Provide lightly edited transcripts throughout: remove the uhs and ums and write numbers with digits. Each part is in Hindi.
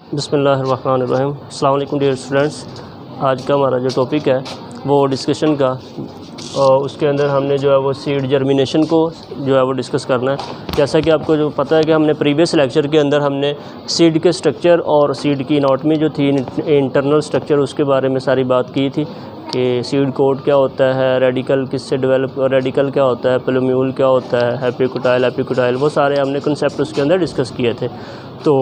बिस्मिल्लाहिर्रहमानिर्रहीम। अस्सलाम वालेकुम डियर स्टूडेंट्स। आज का हमारा जो टॉपिक है वो डिस्कशन का और उसके अंदर हमने जो है वो सीड जर्मिनेशन को जो है वो डिस्कस करना है। जैसा कि आपको जो पता है कि हमने प्रीवियस लेक्चर के अंदर हमने सीड के स्ट्रक्चर और सीड की एनाटॉमी जो थी, इंटरनल स्ट्रक्चर, उसके बारे में सारी बात की थी कि सीड कोड क्या होता है, रेडिकल किससे डेवलप, रेडिकल क्या होता है, प्लूम्यूल क्या होता है, एपिकुटाइल, वो सारे हमने कंसेप्ट उसके अंदर डिस्कस किए थे। तो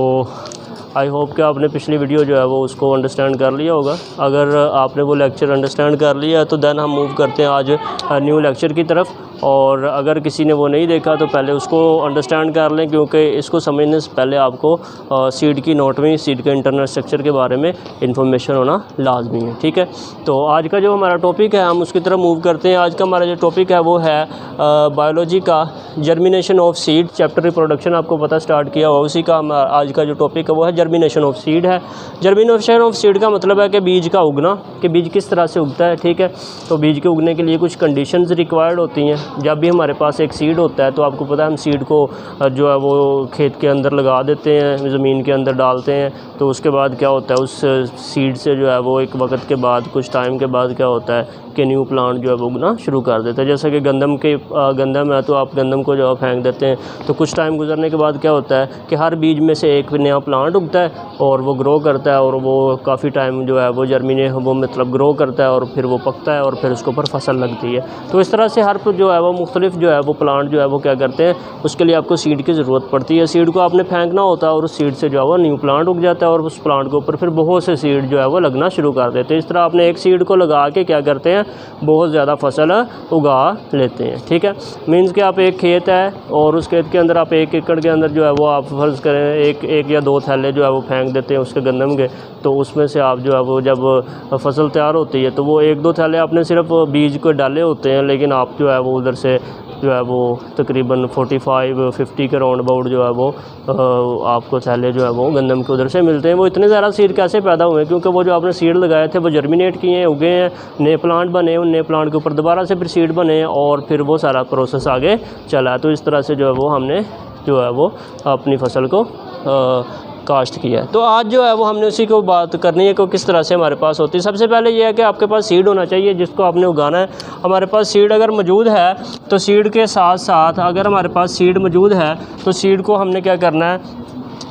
आई होप कि आपने पिछली वीडियो जो है वो उसको अंडरस्टैंड कर लिया होगा। अगर आपने वो लेक्चर अंडरस्टैंड कर लिया है तो देन हम मूव करते हैं आज न्यू लेक्चर की तरफ। और अगर किसी ने वो नहीं देखा तो पहले उसको अंडरस्टैंड कर लें, क्योंकि इसको समझने से पहले आपको सीड की एनाटॉमी, सीड के इंटरनल स्ट्रक्चर के बारे में इंफॉर्मेशन होना लाजमी है। ठीक है, तो आज का जो हमारा टॉपिक है हम उसकी तरफ मूव करते हैं। आज का हमारा जो टॉपिक है वो है बायोलॉजी का germination of seed. Chapter reproduction आपको पता स्टार्ट किया हुआ, उसी का आज का जो टॉपिक है वो है जर्मिनेशन ऑफ सीड है। जर्मिनेशन ऑफ सीड का मतलब है कि बीज का उगना, कि बीज किस तरह से उगता है। ठीक है, तो बीज के उगने के लिए कुछ कंडीशंस रिक्वायर्ड होती हैं। जब भी हमारे पास एक सीड होता है तो आपको पता है हम सीड को जो है वो खेत के अंदर लगा देते हैं, ज़मीन के अंदर डालते हैं। तो उसके बाद क्या होता है, उस सीड से जो है वो एक वक्त के बाद, कुछ टाइम के बाद क्या होता है कि न्यू प्लांट जो है वो उगना शुरू कर देता है। जैसे कि गंदम है तो आप गंदम को जो है फेंक देते हैं, तो कुछ टाइम गुजरने के बाद क्या होता है कि हर बीज में से एक नया प्लांट उगता है और वो ग्रो करता है, और वो काफ़ी टाइम जो है वो वो मतलब ग्रो करता है और फिर वो पकता है और फिर उसके ऊपर फसल लगती है। तो इस तरह से हर जो है वो मुख्तलिफ जो है वो प्लांट जो है वो क्या करते हैं, उसके लिए आपको सीड की ज़रूरत पड़ती है। सीड को आपने फेंकना होता है और उस सीड से जो है वो न्यू प्लांट उग जाता है और उस प्लांट के ऊपर फिर बहुत से सीड जो है वो लगना शुरू कर देते हैं। इस तरह आपने एक सीड को लगा के क्या करते हैं, बहुत ज़्यादा फसल उगा लेते हैं। ठीक है, मीन्स कि आप एक खेत है और उस खेत के अंदर आप 1 एकड़ के अंदर जो है वो आप फर्ज करें एक या 2 थैले जो है वो फेंक देते हैं उसके गंदम के। तो उसमें से आप जो है वो जब फसल तैयार होती है तो वो 1-2 थैले आपने सिर्फ बीज को डाले होते हैं, लेकिन आप जो है वो उधर से जो है वो तकरीबन 45-50 के राउंड अबाउट जो है वो आपको थैले जो है वो गंदम के उधर से मिलते हैं। वो इतने ज़्यादा सीड कैसे पैदा हुए, क्योंकि वो जो आपने सीड लगाए थे वो जर्मिनेट किए हैं, उगे हैं, नए प्लांट बने, उन नए प्लांट के ऊपर दोबारा से फिर सीड बने और फिर वो सारा प्रोसेस आगे चला। तो इस तरह से जो है वो हमने जो है वो अपनी फसल को काश्त किया है। तो आज जो है वो हमने उसी को बात करनी है कि किस तरह से हमारे पास होती है। सबसे पहले ये है कि आपके पास सीड होना चाहिए जिसको आपने उगाना है। हमारे पास सीड अगर मौजूद है तो सीड के साथ साथ अगर हमारे पास सीड मौजूद है तो सीड को हमने क्या करना है,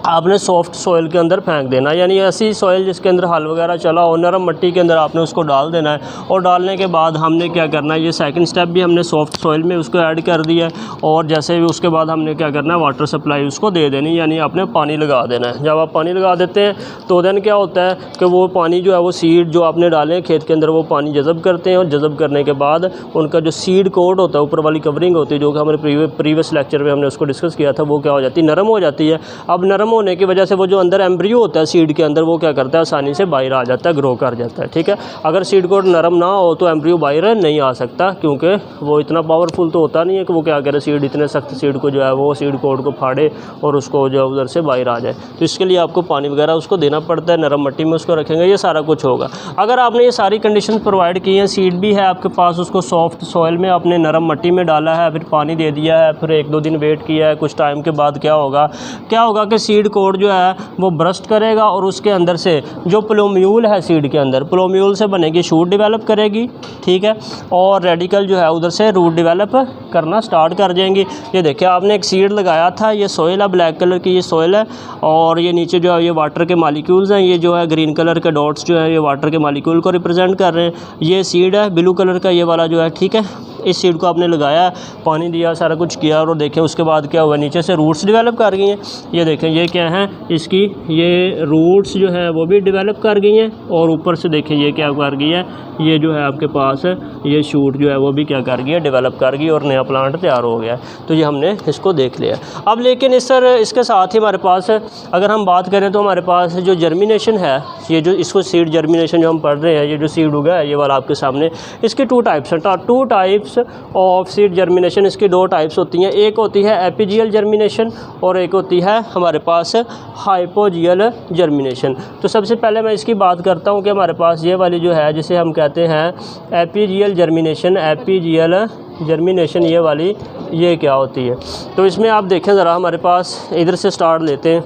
आपने सॉफ्ट सॉइल के अंदर फेंक देना, यानी ऐसी सॉइल जिसके अंदर हल वगैरह चला हो, नरम मिट्टी के अंदर आपने उसको डाल देना है। और डालने के बाद हमने क्या करना है, ये सेकंड स्टेप भी हमने सॉफ्ट सॉइल में उसको ऐड कर दिया है। और जैसे भी उसके बाद हमने क्या करना है, वाटर सप्लाई उसको दे देनी, यानी आपने पानी लगा देना है। जब आप पानी लगा देते हैं तो देन क्या होता है कि वो पानी जो है वो सीड जो आपने डाले हैं खेत के अंदर वो पानी जज़ब करते हैं, और जज़ब करने के बाद उनका जो सीड कोट होता है, ऊपर वाली कवरिंग होती है, जो कि हमारे प्रीवियस लेक्चर में हमने उसको डिस्कस किया था, वो क्या हो जाती है, नरम हो जाती है। अब नरम होने की वजह से वो जो अंदर एम्ब्रियो होता है सीड के अंदर वो क्या करता है, आसानी से बाहर आ जाता है, ग्रो कर जाता है। ठीक है, अगर सीड कोड नरम ना हो तो एम्ब्रियो बाहर नहीं आ सकता, क्योंकि वो इतना पावरफुल तो होता नहीं है कि वो क्या करे, सीड इतने सख्त सीड को जो है वो सीड कोड को फाड़े और उसको जो उधर से बाहर आ जाए। तो इसके लिए आपको पानी वगैरह उसको देना पड़ता है, नरम मिट्टी में उसको रखेंगे, ये सारा कुछ होगा। अगर आपने ये सारी कंडीशन प्रोवाइड की हैं, सीड भी है आपके पास, उसको सॉफ्ट सॉइल में आपने नरम मिट्टी में डाला है, फिर पानी दे दिया है, फिर 1-2 दिन वेट किया है, कुछ टाइम के बाद क्या होगा कि सीड कोड जो है वो ब्रस्ट करेगा और उसके अंदर से जो प्लूम्यूल है सीड के अंदर, प्लूम्यूल से बनेगी शूट डेवलप करेगी। ठीक है, और रेडिकल जो है उधर से रूट डेवलप करना स्टार्ट कर जाएंगी। ये देखिए आपने एक सीड लगाया था, ये सॉइल है, ब्लैक कलर की ये सॉइल है, और ये नीचे जो है ये वाटर के मालिक्यूल्स हैं, ये जो है ग्रीन कलर के डॉट्स जो है ये वाटर के मालिक्यूल को रिप्रेजेंट कर रहे हैं। ये सीड है ब्लू कलर का ये वाला जो है। ठीक है, इस सीड को आपने लगाया, पानी दिया, सारा कुछ किया, और देखें उसके बाद क्या हुआ, नीचे से रूट्स डेवलप कर गई हैं। ये देखें ये क्या है, इसकी ये रूट्स जो है वो भी डेवलप कर गई हैं, और ऊपर से देखें ये क्या कर गई है, ये जो है आपके पास ये शूट जो है वो भी क्या कर गई है, डेवलप कर गई, और नया प्लांट तैयार हो गया है। तो ये हमने इसको देख लिया। अब लेकिन इसके साथ ही हमारे पास अगर हम बात करें तो हमारे पास जो जर्मिनेशन है, ये जो इसको सीड जर्मिनेशन जो हम पढ़ रहे हैं, ये जो सीड उगा है ये वाला आपके सामने, इसके 2 टाइप्स हैं। 2 टाइप्स ऑफ सीड जर्मिनेशन, इसकी 2 टाइप्स होती हैं। एक होती है एपिजियल जर्मिनेशन और एक होती है हमारे पास हाइपोजियल जर्मिनेशन। तो सबसे पहले मैं इसकी बात करता हूँ कि हमारे पास ये वाली जो है जिसे हम कहते हैं एपिजियल जर्मिनेशन, एपिजियल जर्मिनेशन ये वाली, ये क्या होती है। तो इसमें आप देखें ज़रा, हमारे पास इधर से स्टार्ट लेते हैं।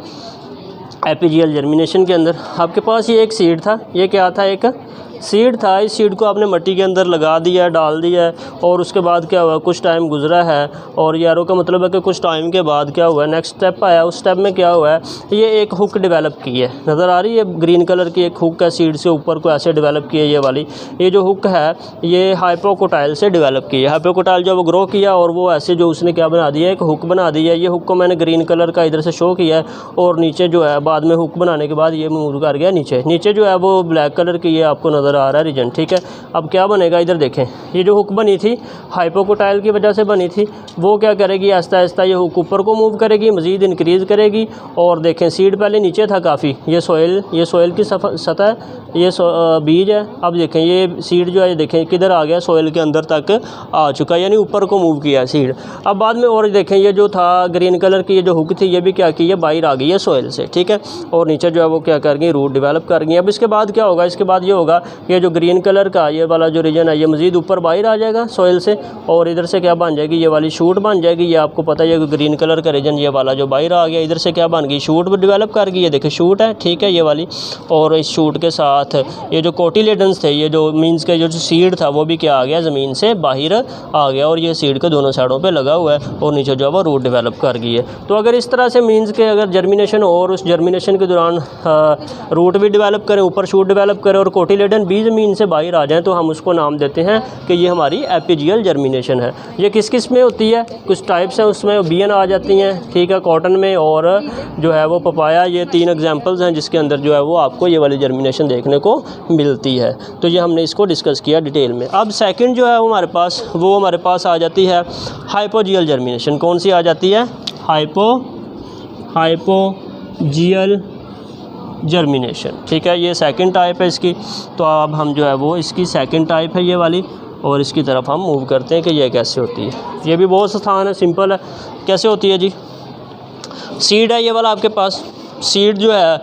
एपीजियल जर्मिनेशन के अंदर आपके पास ये एक सीड था, ये क्या था, एक सीड था। इस सीड को आपने मिट्टी के अंदर लगा दिया, डाल दिया है, और उसके बाद क्या हुआ, कुछ टाइम गुजरा है, और यारों का मतलब है कि कुछ टाइम के बाद क्या हुआ, नेक्स्ट स्टेप आया। उस स्टेप में क्या हुआ है, ये एक हुक डेवलप की है, नज़र आ रही है ग्रीन कलर की एक हुक है, सीड से ऊपर को ऐसे डेवलप की है ये वाली। ये जो हुक है ये हाइपोकोटाइल से डेवलप की है। हाइपोकोटाइल जो वो ग्रो किया और वो ऐसे जो उसने क्या बना दिया, एक हुक बना दी है। ये हुक को मैंने ग्रीन कलर का इधर से शो किया है, और नीचे जो है बाद में हुक बनाने के बाद ये मूव कर गया नीचे। नीचे जो है वो ब्लैक कलर की, ये आपको नज़र आ रहा है रीजन, ठीक है। अब क्या बनेगा, इधर देखें, ये जो हुक बनी थी हाइपोकोटाइल की वजह से बनी थी, वो क्या करेगी, आहिस्ता आहिस्ता ये हुक ऊपर को मूव करेगी, मज़ीद इंक्रीज़ करेगी। और देखें सीड पहले नीचे था काफ़ी, ये सॉइल की सतह, ये बीज है। अब देखें ये सीड जो है, देखें किधर आ गया, सॉइल के अंदर तक आ चुका, यानी ऊपर को मूव किया सीड। अब बाद में और देखें ये जो था ग्रीन कलर की ये जो हुक थी, ये भी क्या की है, बाहर आ गई है सॉइल से, ठीक है। और नीचे जो है वो क्या कर गई, रूट डेवलप कर गई। अब इसके बाद क्या होगा, इसके बाद ये होगा, ये जो ग्रीन कलर का ये वाला जो रीजन है, ये मज़ीद ऊपर बाहर आ जाएगा सॉइल से, और इधर से क्या बन जाएगी, ये वाली शूट बन जाएगी। ये आपको पता है, ये ग्रीन कलर का रीजन ये वाला जो बाहर आ गया, इधर से क्या बन गई, शूट डेवलप कर गई। ये देखिए शूट है, ठीक है, ये वाली। और इस शूट के साथ ये जो कोटिलेडन्स थे, ये जो मीन्स के जो सीड था, वो भी क्या आ गया, ज़मीन से बाहर आ गया, और ये सीड के दोनों साइडों पे लगा हुआ है, और नीचे जो है वो रूट डेवलप कर गई है। तो अगर इस तरह से मीन्स के अगर जर्मिनेशन और उस जर्मिनेशन के दौरान रूट भी डेवलप करें, ऊपर शूट डेवलप करें, और कोटिलेडन भी ज़मीन से बाहर आ जाएँ, तो हम उसको नाम देते हैं कि ये हमारी एपीजियल जर्मिनेशन है। ये किस किस में होती है, कुछ टाइप्स हैं उसमें, बियन आ जाती हैं, ठीक है, कॉटन में, और जो है वो पपाया। ये 3 एग्जांपल्स हैं जिसके अंदर जो है वो आपको ये वाली जर्मिनेशन देखने को मिलती है। तो ये हमने इसको डिस्कस किया डिटेल में। अब सेकंड जो है वो हमारे पास आ जाती है हाइपोजियल जर्मिनेशन। कौन सी आ जाती है, हाइपोजियल जर्मिनेशन, ठीक है। ये सेकंड टाइप है इसकी। तो अब हम जो है वो इसकी सेकंड टाइप है ये वाली, और इसकी तरफ हम मूव करते हैं कि ये कैसे होती है। ये भी बहुत आसान है, सिंपल है। कैसे होती है जी, सीड है ये वाला आपके पास। सीड जो है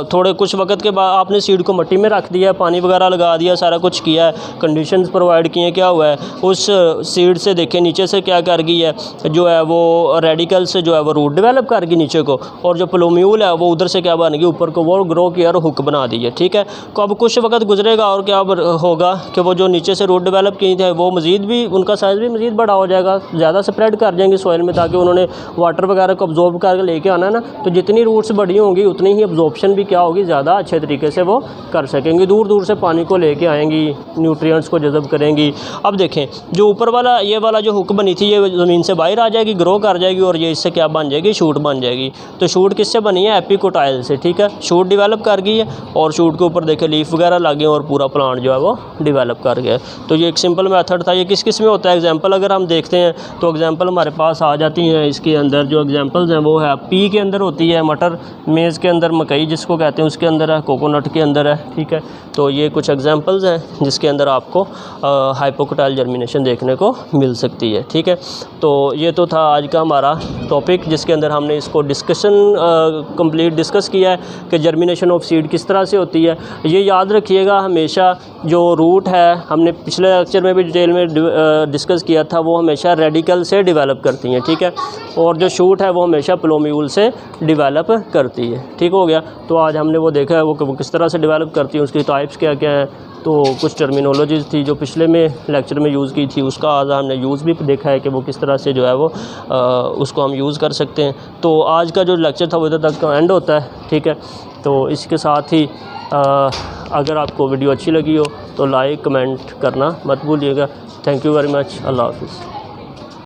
थोड़े कुछ वक्त के बाद आपने सीड को मिट्टी में रख दिया, पानी वगैरह लगा दिया, सारा कुछ किया है, कंडीशंस प्रोवाइड किए, क्या हुआ है, उस सीड से देखें नीचे से क्या कर गई है, जो है वो रेडिकल से जो है वो रूट डेवलप कर गई नीचे को, और जो प्लोम्यूल है वो उधर से क्या बन गई, ऊपर को वो ग्रो किया और हुक बना दी है, ठीक है। तो अब कुछ वक्त गुजरेगा और क्या होगा कि वो जो नीचे से रूट डेवलप किए थे वो मज़ीद भी, उनका साइज़ भी मज़ीद बड़ा हो जाएगा, ज़्यादा स्प्रेड कर जाएंगे सॉइल में, ताकि उन्होंने वाटर वगैरह को अब्जॉर्ब करके लेके आना है ना। तो जितनी रूट्स बड़ी होंगी उतनी ही अब्जॉर्प्शन भी क्या होगी, ज़्यादा अच्छे तरीके से वो कर सकेंगी, दूर दूर से पानी को लेके आएंगी, न्यूट्रिएंट्स को जज़ब करेंगी। अब देखें जो ऊपर वाला ये वाला जो हुक बनी थी, ये ज़मीन से बाहर आ जाएगी, ग्रो कर जाएगी, और ये इससे क्या बन जाएगी, शूट बन जाएगी। तो शूट किससे बनी है, एपिकोटाइल से, ठीक है। शूट डेवलप कर गई है, और शूट के ऊपर देखें लीफ वगैरह लगे, और पूरा प्लांट जो है वो डेवलप कर गया। तो ये एक सिंपल मेथड था। ये किस किस में होता है, एग्जाम्पल अगर हम देखते हैं तो एग्जाम्पल हमारे पास आ जाती हैं। इसके अंदर जो एग्जाम्पल्स हैं वो है, पी के अंदर होती है मटर, मेज़ के अंदर मकई जिसको कहते हैं उसके अंदर है, कोकोनट के अंदर है, ठीक है। तो ये कुछ एग्जांपल्स हैं जिसके अंदर आपको हाइपोकोटाइल जर्मिनेशन देखने को मिल सकती है, ठीक है। तो ये तो था आज का हमारा टॉपिक, जिसके अंदर हमने इसको कंप्लीट डिस्कस किया है कि जर्मिनेशन ऑफ सीड किस तरह से होती है। ये याद रखिएगा हमेशा, जो रूट है हमने पिछले लेक्चर में भी डिटेल में डिस्कस किया था, वो हमेशा रेडिकल से डेवलप करती हैं, ठीक है। और जो शूट है वो हमेशा प्लोम्यूल से डेवलप करती है, ठीक हो गया। तो आज हमने वो देखा है वो किस तरह से डेवलप करती है, उसकी टाइप्स क्या क्या हैं। तो कुछ टर्मिनोलॉजीज़ थी जो पिछले में लेक्चर में यूज़ की थी, उसका आज हमने यूज़ भी देखा है कि वो किस तरह से जो है वो उसको हम यूज़ कर सकते हैं। तो आज का जो लेक्चर था वो इधर तक एंड होता है, ठीक है। तो इसके साथ ही अगर आपको वीडियो अच्छी लगी हो तो लाइक कमेंट करना मत भूलिएगा। Thank you very much. अल्लाह हाफ़िज़।